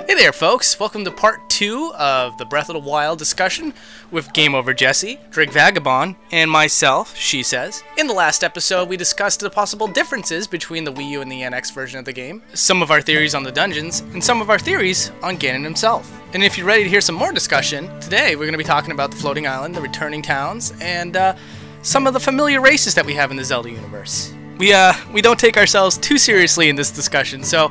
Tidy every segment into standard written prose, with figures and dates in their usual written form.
Hey there, folks! Welcome to part 2 of the Breath of the Wild discussion with Game Over Jesse, Drake Vagabond, and myself, She Says. In the last episode, we discussed the possible differences between the Wii U and the NX version of the game, some of our theories on the dungeons, and some of our theories on Ganon himself. And if you're ready to hear some more discussion, today we're going to be talking about the floating island, the returning towns, and some of the familiar races that we have in the Zelda universe. We don't take ourselves too seriously in this discussion, so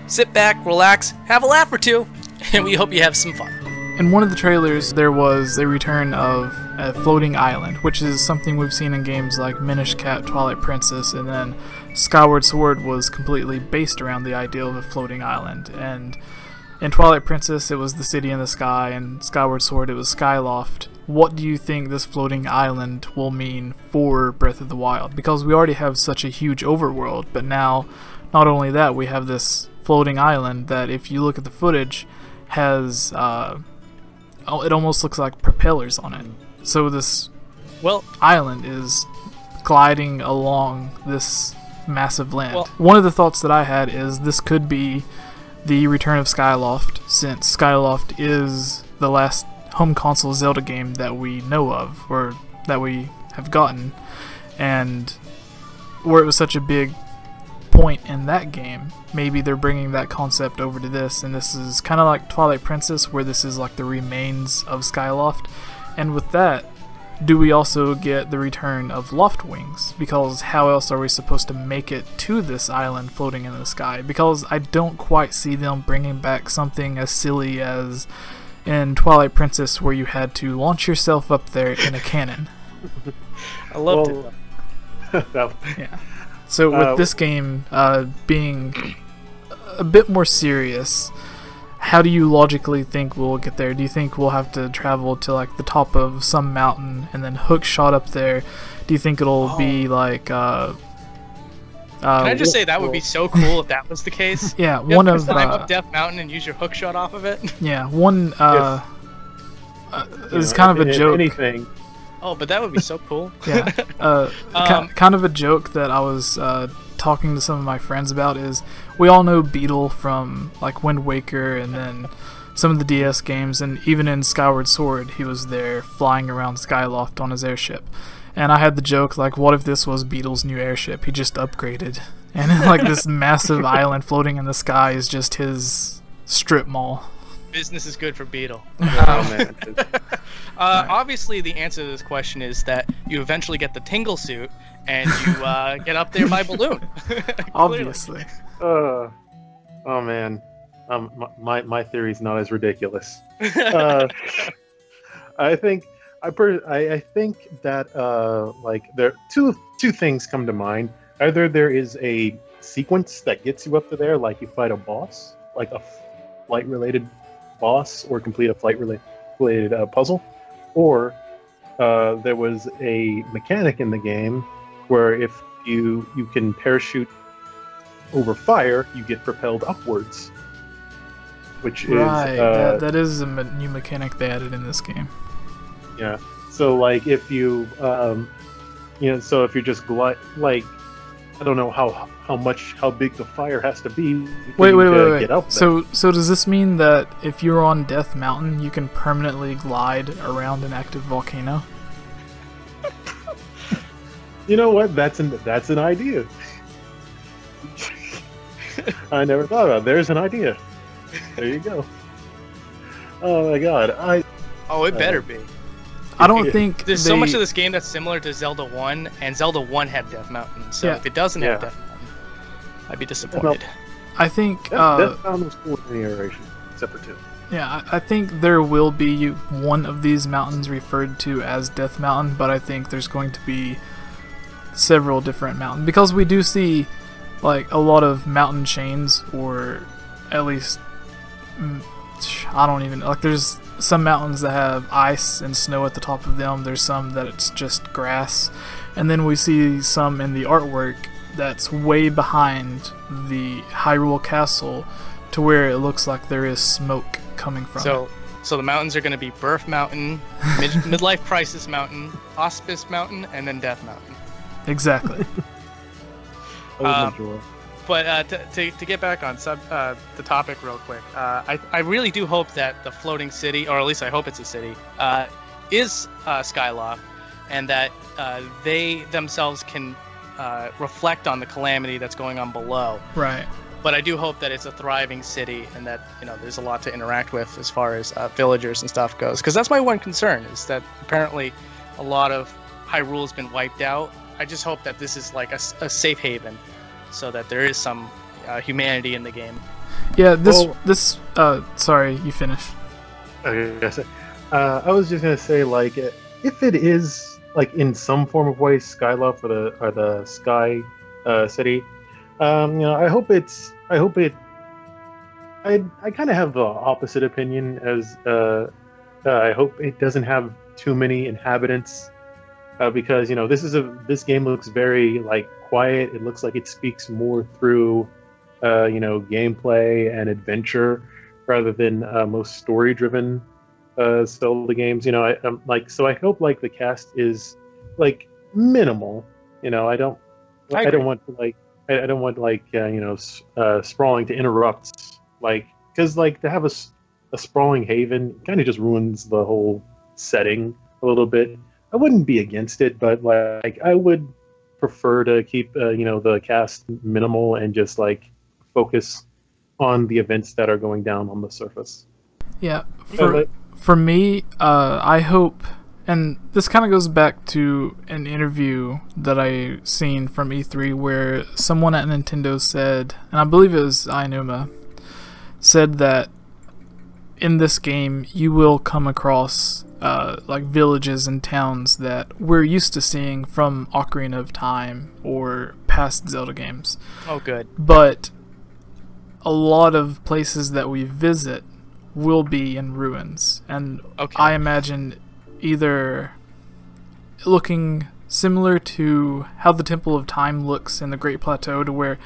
sit back, relax, have a laugh or two, and we hope you have some fun. In one of the trailers, there was a return of a floating island, which is something we've seen in games like Minish Cap, Twilight Princess, and then Skyward Sword was completely based around the idea of a floating island. And in Twilight Princess, it was the city in the sky, and Skyward Sword, it was Skyloft. What do you think this floating island will mean for Breath of the Wild? Because we already have such a huge overworld, but now, not only that, we have this floating island that, if you look at the footage, has it almost looks like propellers on it. So this island is gliding along this massive land. One of the thoughts that I had is this could be the return of Skyloft, since Skyloft is the last home console Zelda game that we know of, or that we have gotten, and where it was such a big point in that game, maybe they're bringing that concept over to this, and this is kind of like Twilight Princess, where this is like the remains of Skyloft. And with that, do we also get the return of Loft Wings? Because how else are we supposed to make it to this island floating in the sky? Because I don't quite see them bringing back something as silly as in Twilight Princess, where you had to launch yourself up there in a cannon. I loved it. Yeah. So with this game being a bit more serious, how do you logically think we'll get there? Do you think we'll have to travel to like the top of some mountain and then hook shot up there? Do you think it'll be like Can I just say that would be so cool if that was the case? Yeah, you one of climb up Death Mountain and use your hook shot off of it. Yeah, one is kind of a joke. Anything. Oh, but that would be so cool. Yeah. Kind of a joke that I was talking to some of my friends about is, we all know Beetle from like Wind Waker and then some of the DS games, and even in Skyward Sword he was there flying around Skyloft on his airship. And I had the joke, like, what if this was Beetle's new airship? He just upgraded. And like this massive island floating in the sky is just his strip mall. Business is good for Beetle. Man. Obviously, the answer to this question is that you eventually get the Tingle suit and you get up there by balloon. Obviously. Oh man, my theory's not as ridiculous. I think that like there two things come to mind. Either there is a sequence that gets you up to there, like you fight a boss, like a flight-related boss, or complete a flight-related puzzle, or there was a mechanic in the game where if you can parachute over fire, you get propelled upwards, which right, is that is a new mechanic they added in this game. Yeah. So like if you so if you're just like, I don't know how big the fire has to be. Wait. Get up there. So does this mean that if you're on Death Mountain, you can permanently glide around an active volcano? You know what? That's an idea. I never thought about it. There's an idea. There you go. Oh my god. It better be. I don't think there's so much of this game that's similar to Zelda 1, and Zelda 1 had Death Mountain. So if it doesn't have Death Mountain, I'd be disappointed. I think Death Mountain was cool in any iteration, except for 2. Yeah, I think there will be one of these mountains referred to as Death Mountain, but I think there's going to be several different mountains, because we do see like a lot of mountain chains, or at least I don't even like. There's some mountains that have ice and snow at the top of them. There's some that it's just grass, and then we see some in the artwork that's way behind the Hyrule Castle, to where it looks like there is smoke coming from it. So the mountains are going to be Birth Mountain, Midlife Crisis Mountain, Hospice Mountain, and then Death Mountain. Exactly. But to get back on the topic real quick, I really do hope that the floating city, or at least I hope it's a city, is Skyloft, and that they themselves can reflect on the calamity that's going on below. Right. But I do hope that it's a thriving city and that there's a lot to interact with as far as villagers and stuff goes. Because that's my one concern, is that apparently a lot of Hyrule's been wiped out. I just hope that this is like a safe haven, so that there is some humanity in the game. Yeah. Sorry, you finish. Okay, I was just gonna say, like, if it is like in some form of way Skyloft or the Sky City, I hope it. I kind of have the opposite opinion, as I hope it doesn't have too many inhabitants, because this game looks very like quiet. It looks like it speaks more through gameplay and adventure rather than most story-driven Zelda games. So I hope like the cast is like minimal. I don't want sprawling to interrupt, because to have a sprawling haven kind of just ruins the whole setting a little bit. I wouldn't be against it, but like I would prefer to keep the cast minimal and just like focus on the events that are going down on the surface. Yeah, for me, I hope, and this kind of goes back to an interview that I seen from E3 where someone at Nintendo said, and I believe it was Inuma, said that in this game you will come across like villages and towns that we're used to seeing from Ocarina of Time or past Zelda games. Oh, good. But a lot of places that we visit will be in ruins, and okay. I imagine either looking similar to how the Temple of Time looks in the Great Plateau, to where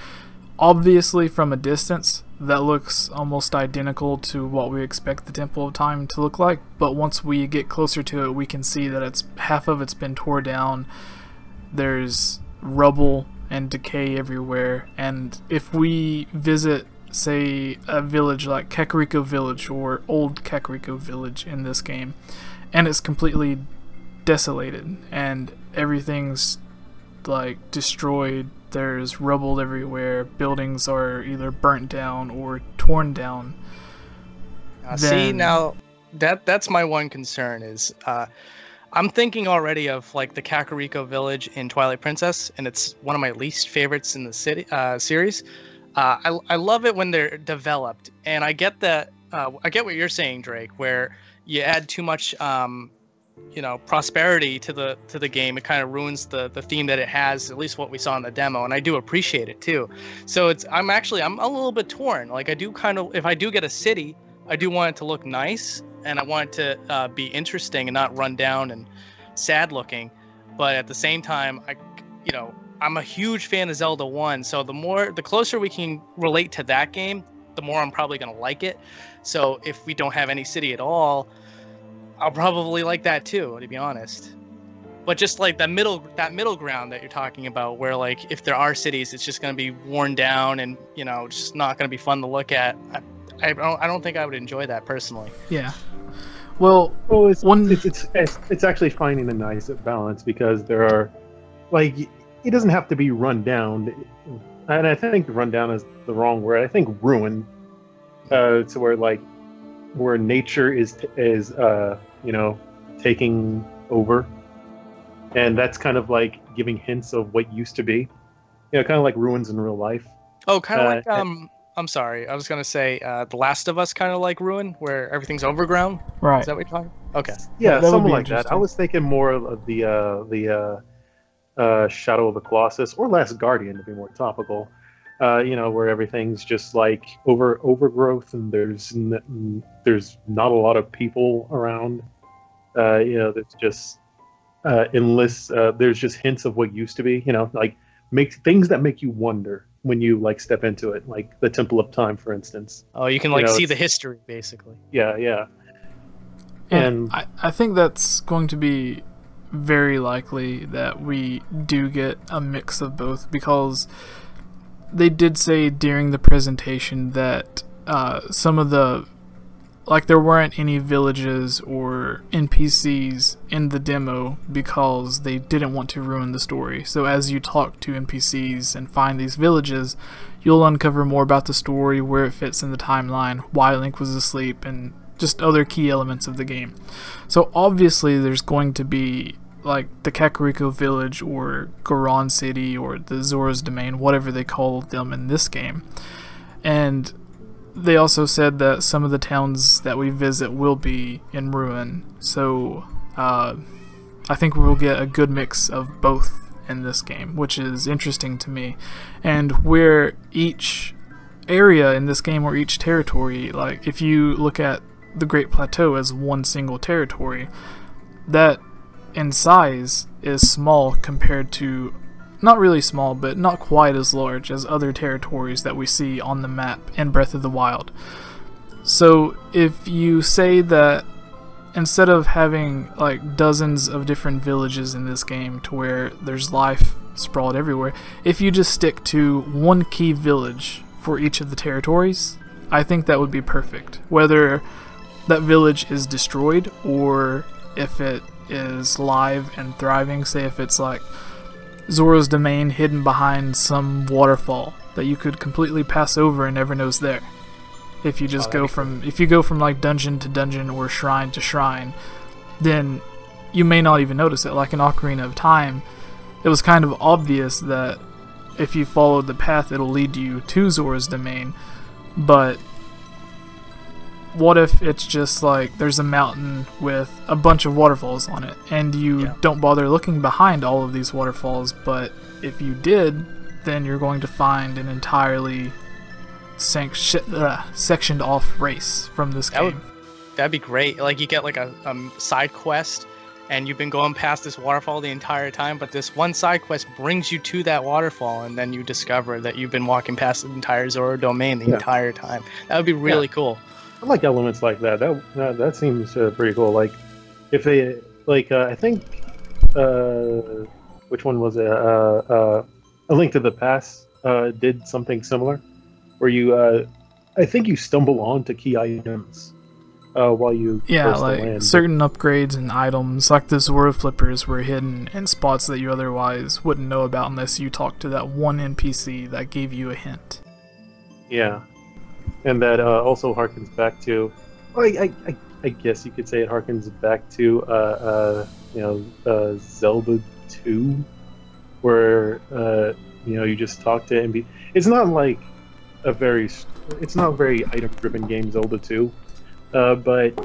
obviously from a distance that looks almost identical to what we expect the Temple of Time to look like, but once we get closer to it we can see that half of it's been torn down, there's rubble and decay everywhere. And if we visit, say, a village like Kakariko Village or Old Kakariko Village in this game, and it's completely desolated and everything's like destroyed, there's rubble everywhere, buildings are either burnt down or torn down. See, now that's my one concern is I'm thinking already of like the Kakariko Village in Twilight Princess, and it's one of my least favorites in the series. I love it when they're developed, and I get that. I get what you're saying, Drake, where you add too much prosperity to the game. It kind of ruins the theme that it has, at least what we saw in the demo, and I do appreciate it too. So I'm a little bit torn. Like, I do kind of, if I do get a city, I do want it to look nice, and I want it to be interesting and not run down and sad looking. But at the same time, I'm a huge fan of Zelda 1, so the closer we can relate to that game, the more I'm probably gonna like it. So if we don't have any city at all, I'll probably like that too, to be honest. But just like that middle ground that you're talking about, where like if there are cities, it's just gonna be worn down and just not gonna be fun to look at. I don't think I would enjoy that personally. Yeah. Well, it's actually finding a nice balance, because there are like, it doesn't have to be run down, and I think run down is the wrong word. I think ruin, to where nature is taking over, and that's kind of like giving hints of what used to be, kind of like ruins in real life. Oh, kind of like I'm sorry, I was gonna say The Last of Us, kind of like ruin, where everything's overgrown. Right. Is that what you're talking? Okay. Yeah, something like that. I was thinking more of the Shadow of the Colossus, or Last Guardian to be more topical, where everything's just like overgrowth, and there's not a lot of people around. There's just endless. There's just hints of what used to be. Like make things that make you wonder when you like step into it, like the Temple of Time, for instance. Oh, you can see the history, basically. Yeah. And I think that's going to be very likely that we do get a mix of both, because they did say during the presentation that some of the, like, there weren't any villages or NPCs in the demo because they didn't want to ruin the story. So as you talk to NPCs and find these villages, you'll uncover more about the story, where it fits in the timeline, why Link was asleep, and just other key elements of the game. So obviously there's going to be like the Kakariko village or Goron City or the Zora's Domain, whatever they call them in this game. And they also said that some of the towns that we visit will be in ruin. So I think we'll get a good mix of both in this game, which is interesting to me. And where each area in this game, or each territory, like if you look at the Great Plateau as one single territory, that in size is small compared to, not really small, but not quite as large as other territories that we see on the map in Breath of the Wild. So if you say that instead of having like dozens of different villages in this game to where there's life sprawled everywhere, if you just stick to one key village for each of the territories, I think that would be perfect. Whether that village is destroyed or if it is live and thriving, say if it's like Zora's Domain hidden behind some waterfall that you could completely pass over and never knows there. If you just go from like dungeon to dungeon or shrine to shrine, then you may not even notice it. Like in Ocarina of Time, it was kind of obvious that if you followed the path, it'll lead you to Zora's Domain. But what if it's just like there's a mountain with a bunch of waterfalls on it, and you don't bother looking behind all of these waterfalls, but if you did, then you're going to find an entirely sectioned off race from this game. That'd be great. Like you get like a side quest, and you've been going past this waterfall the entire time, but this one side quest brings you to that waterfall, and then you discover that you've been walking past the entire Zora Domain the entire time. That would be really cool. I like elements like that. That seems pretty cool. Like, if they like, I think, which one was it? A Link to the Past did something similar, where you, I think you stumble onto key items while you like land. Certain upgrades and items, like the Zora flippers, were hidden in spots that you otherwise wouldn't know about unless you talked to that one NPC that gave you a hint. Yeah. And that also harkens back to, I guess you could say it harkens back to, Zelda 2, where, you just talk to NPC. It's not like it's not a very item-driven game, Zelda 2, but, it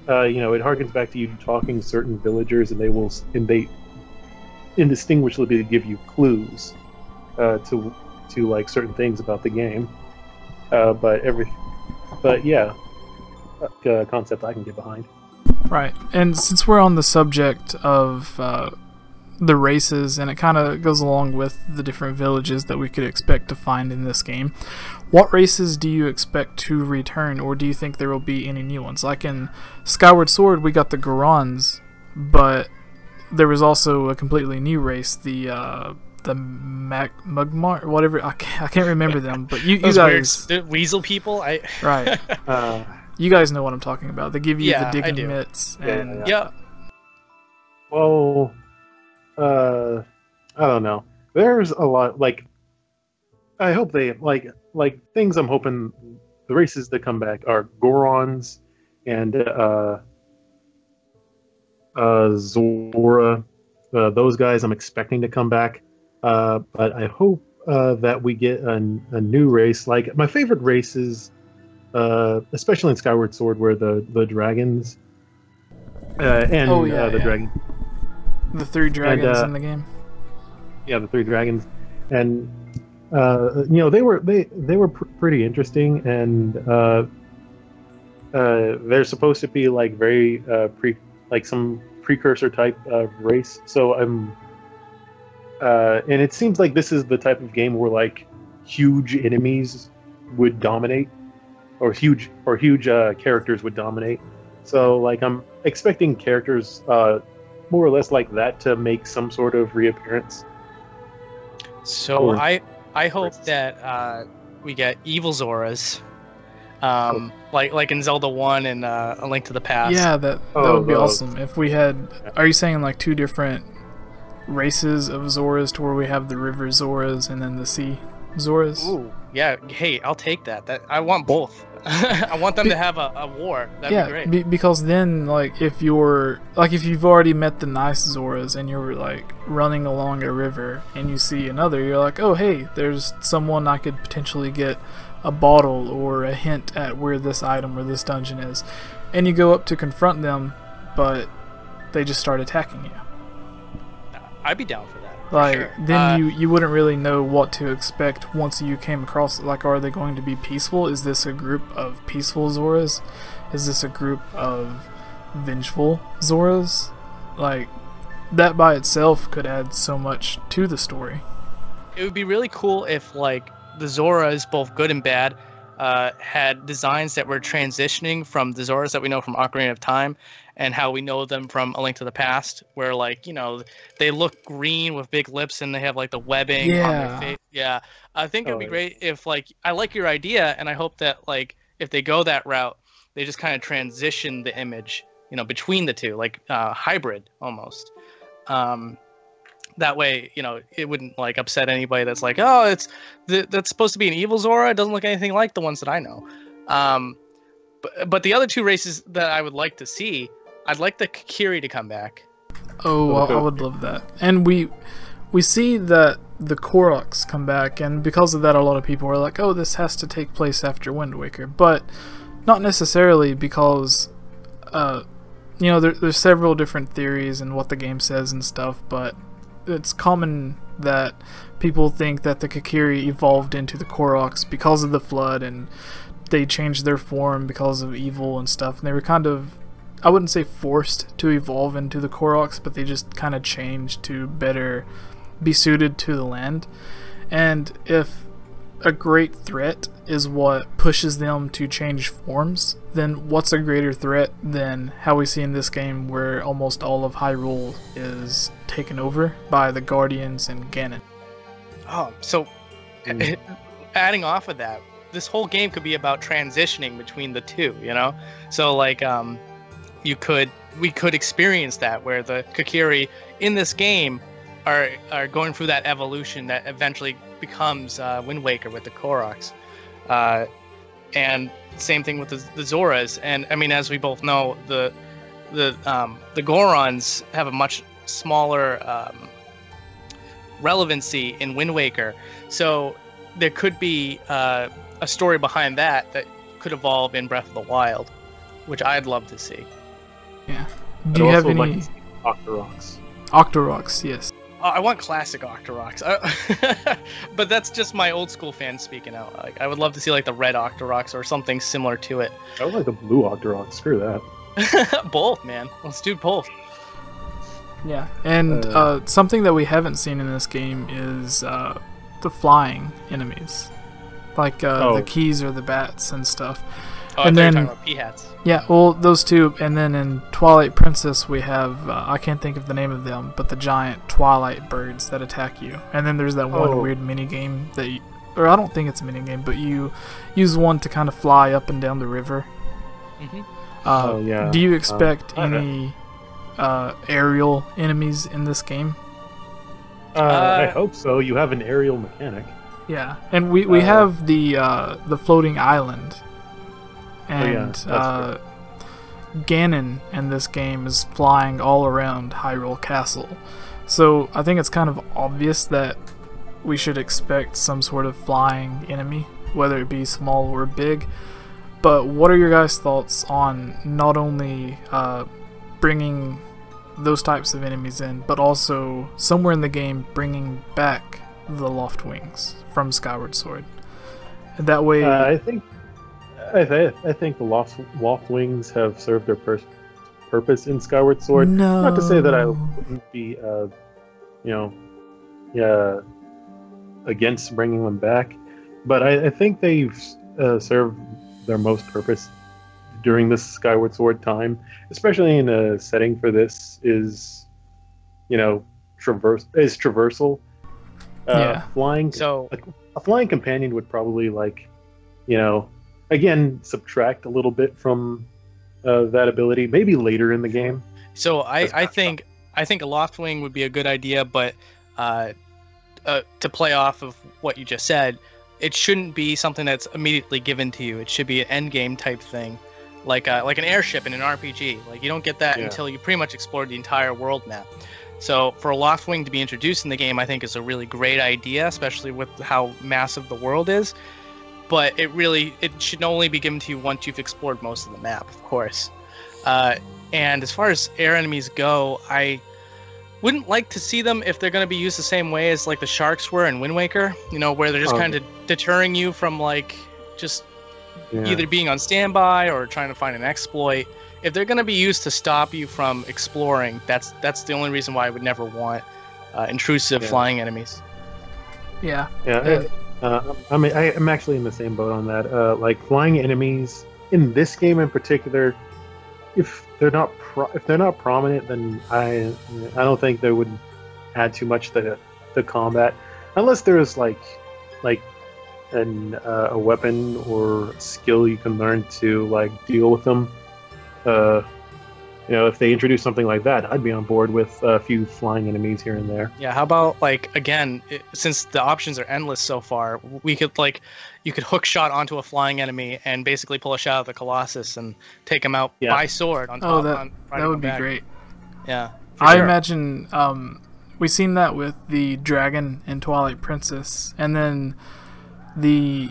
harkens back to you talking certain villagers, and they indistinguishably give you clues to like certain things about the game. But yeah, concept I can get behind. Right, and since we're on the subject of the races, and it kind of goes along with the different villages that we could expect to find in this game, what races do you expect to return, or do you think there will be any new ones? Like in Skyward Sword, we got the Gorons, but there was also a completely new race, the Mugmar, whatever, I can't remember them, but you guys, the weasel people, right? You guys know what I'm talking about. They give you the digging mitts, and Well, I don't know. There's a lot. Like, I hope they like things. I'm hoping the races that come back are Gorons and Zora. Those guys I'm expecting to come back. But I hope that we get a new race. Like, my favorite races, especially in Skyward Sword, were the dragons and the dragon. The 3 dragons in the game. Yeah, the 3 dragons, and they were pretty interesting, and they're supposed to be like very some precursor type of race. So I'm. And it seems like this is the type of game where like huge enemies would dominate, or huge characters would dominate. So like I'm expecting characters more or less like that to make some sort of reappearance. So I I hope that we get evil Zoras, like in Zelda 1 and A Link to the Past. Yeah, that would be awesome. If we had, are you saying like two different races of Zoras, to where we have the river Zoras and then the sea Zoras? Ooh, yeah. Hey, I'll take that. I want both. I want them to have a war. That'd be great. Because then, like, if you've already met the nice Zoras and you're like running along a river and you see another, you're like, oh hey, there's someone I could potentially get a bottle or a hint at where this item or this dungeon is, and you go up to confront them, but they just start attacking you. I'd be down for that. Like, sure. Then you wouldn't really know what to expect once you came across it. Like, are they going to be peaceful? Is this a group of peaceful Zoras? Is this a group of vengeful Zoras? Like, that by itself could add so much to the story. It would be really cool if, like, the Zoras, both good and bad, had designs that were transitioning from the Zoras that we know from Ocarina of Time and how we know them from A Link to the Past, where, like, you know, they look green with big lips and they have, like, the webbing on their face. Yeah, I think it would be great if, like, I like your idea, and I hope that, like, if they go that route, they just kind of transition the image, you know, between the two, like hybrid almost. That way, you know, it wouldn't like upset anybody that's like, oh, that's supposed to be an evil Zora. It doesn't look anything like the ones that I know. But the other two races that I would like to see, I'd like the Kakiri to come back. Oh, I would love that. And we see that the Koroks come back, and because of that, a lot of people are like, oh, this has to take place after Wind Waker. But not necessarily, because you know, there's several different theories and what the game says and stuff, but it's common that people think that the Kakiri evolved into the Koroks because of the flood, and they changed their form because of evil and stuff, and they were kind of, I wouldn't say forced to evolve into the Koroks, but they just kind of changed to better be suited to the land. And if a great threat is what pushes them to change forms, then what's a greater threat than how we see in this game, where almost all of Hyrule is taken over by the Guardians and Ganon? Oh, so adding off of that, this whole game could be about transitioning between the two, you know? So, like, we could experience that, where the Kakiri in this game are going through that evolution that eventually becomes Wind Waker with the Koroks. And same thing with the Zoras. And I mean, as we both know, the Gorons have a much smaller relevancy in Wind Waker. So there could be a story behind that could evolve in Breath of the Wild, which I'd love to see. Yeah. Do you have any like Octoroks? Octoroks, yes. I want classic Octoroks, but that's just my old school fan speaking out. Like, I would love to see like the red Octoroks or something similar to it. I would like the blue Octoroks. Screw that. Both, man. Let's do both. Yeah, and something that we haven't seen in this game is the flying enemies, like the keys or the bats and stuff. Oh, and I thought then, you were talking about P-hats. Yeah, well, those two, and then in Twilight Princess we have, I can't think of the name of them, but the giant Twilight birds that attack you. And then there's that one weird mini-game that you, or I don't think it's a mini-game, but you use one to kind of fly up and down the river. Yeah. Do you expect any aerial enemies in this game? I hope so. You have an aerial mechanic. Yeah, and we have the floating island. And Ganon in this game is flying all around Hyrule Castle. So I think it's kind of obvious that we should expect some sort of flying enemy, whether it be small or big. But what are your guys' thoughts on not only bringing those types of enemies in, but also somewhere in the game bringing back the Loft Wings from Skyward Sword? And that way... I think the Loft Wings have served their purpose in Skyward Sword. No. Not to say that I wouldn't be, against bringing them back, but I think they've served their most purpose during this Skyward Sword time, especially in a setting for this is, traversal. Yeah. Flying. So like a flying companion would probably like, again subtract a little bit from that ability, maybe later in the game. So I think a Loft Wing would be a good idea, but to play off of what you just said, it shouldn't be something that's immediately given to you. It should be an end game type thing, like an airship in an RPG. Like you don't get that until you pretty much explored the entire world map. So for a Loft Wing to be introduced in the game, I think is a really great idea, especially with how massive the world is. But it should only be given to you once you've explored most of the map, of course. And as far as air enemies go, I wouldn't like to see them if they're going to be used the same way as like the sharks were in Wind Waker, where they're just kind of deterring you from like just either being on standby or trying to find an exploit. If they're going to be used to stop you from exploring, that's the only reason why I would never want intrusive flying enemies. Yeah. I'm actually in the same boat on that. Like flying enemies in this game in particular, if they're not prominent, then I don't think they would add too much to the combat, unless there's like a weapon or skill you can learn to like deal with them. If they introduce something like that, I'd be on board with a few flying enemies here and there. Yeah, how about like again, since the options are endless so far, we could you could hook shot onto a flying enemy and basically pull a shot at the Colossus and take him out by sword on top. That would be great. Yeah, I imagine we've seen that with the dragon in Twilight Princess, and then the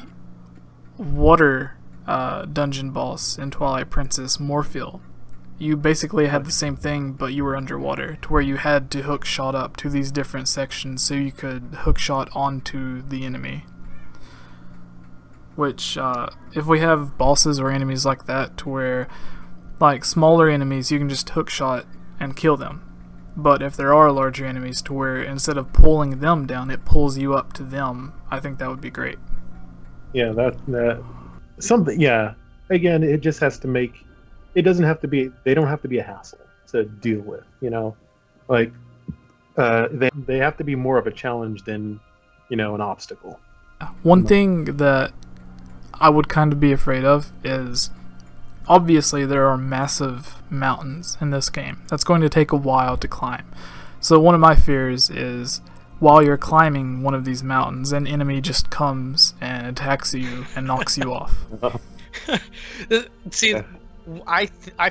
water dungeon boss in Twilight Princess, Morphle. You basically had the same thing, but you were underwater, to where you had to hook shot up to these different sections so you could hook shot onto the enemy. Which, if we have bosses or enemies like that, to where, like, smaller enemies, you can just hook shot and kill them. But if there are larger enemies, to where instead of pulling them down, it pulls you up to them, I think that would be great. Yeah, that something. Yeah, again, it just has to make. It doesn't have to be. They don't have to be a hassle to deal with. Like they have to be more of a challenge than an obstacle. One thing that I would kind of be afraid of is, obviously there are massive mountains in this game. That's going to take a while to climb. So one of my fears is, while you're climbing one of these mountains, an enemy just comes and attacks you and knocks you off. See, I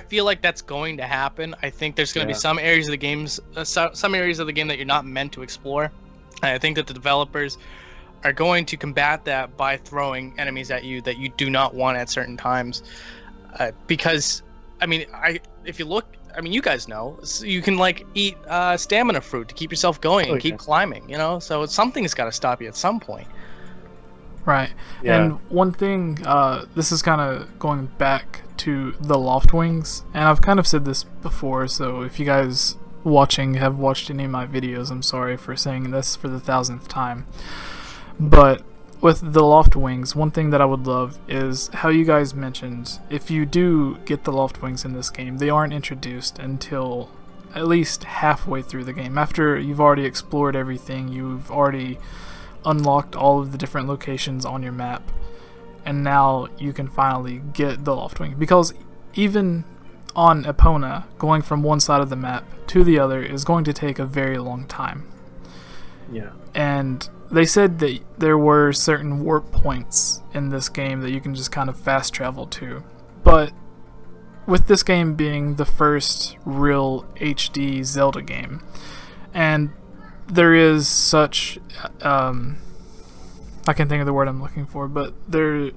feel like that's going to happen. I think there's going to be some areas of the games, some areas of the game that you're not meant to explore. And I think that the developers are going to combat that by throwing enemies at you that you do not want at certain times. Because, if you look, you guys know, you can like eat stamina fruit to keep yourself going and keep climbing. So something's got to stop you at some point. Right. Yeah. And one thing, this is kind of going back to the Loft Wings, and I've kind of said this before, so if you guys watching have watched any of my videos, I'm sorry for saying this for the 1000th time. But with the Loft Wings, one thing that I would love is how you guys mentioned, if you do get the Loft Wings in this game, they aren't introduced until at least halfway through the game. After you've already explored everything, you've already unlocked all of the different locations on your map, and now you can finally get the Loft Wing. Because even on Epona, going from one side of the map to the other is going to take a very long time. Yeah. And they said that there were certain warp points in this game that you can just kind of fast travel to. But with this game being the first real HD Zelda game, and there is such I can't think of the word I'm looking for, but there,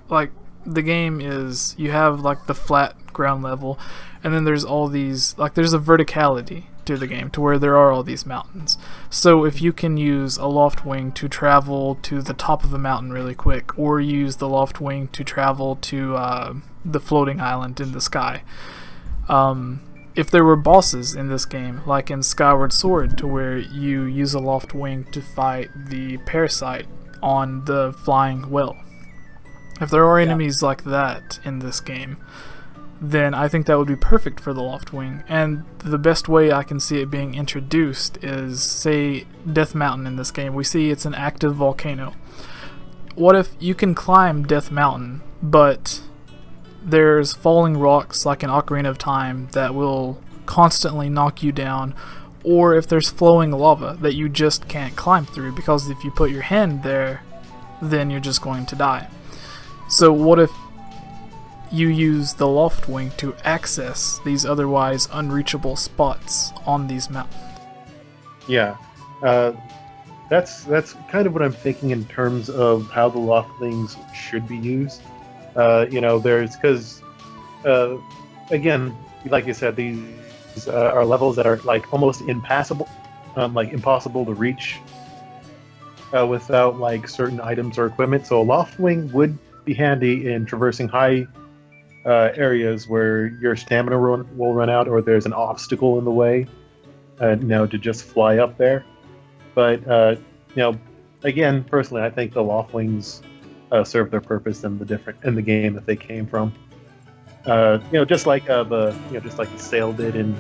like, the game is, you have like the flat ground level, and then there's all these, like, there's a verticality to the game to where there are all these mountains. So if you can use a Loft Wing to travel to the top of a mountain really quick, or use the Loft Wing to travel to the floating island in the sky, if there were bosses in this game, like in Skyward Sword, to where you use a Loft Wing to fight the parasite on the flying whale, if there are enemies like that in this game, then I think that would be perfect for the Loft Wing. And the best way I can see it being introduced is, say, Death Mountain in this game. We see it's an active volcano. What if you can climb Death Mountain, but there's falling rocks like an Ocarina of Time that will constantly knock you down, or if there's flowing lava that you just can't climb through, because if you put your hand there, then you're just going to die. So what if you use the Loft Wing to access these otherwise unreachable spots on these mountains? Yeah, that's kind of what I'm thinking in terms of how the Loft Wings should be used. There's because again, like you said, these are levels that are like almost impassable, like impossible to reach without like certain items or equipment. So a Loft Wing would be handy in traversing high areas where your stamina will run out, or there's an obstacle in the way, to just fly up there. But again, personally, I think the Loft Wings serve their purpose in the game that they came from. Just like the Sail did in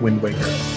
Wind Waker.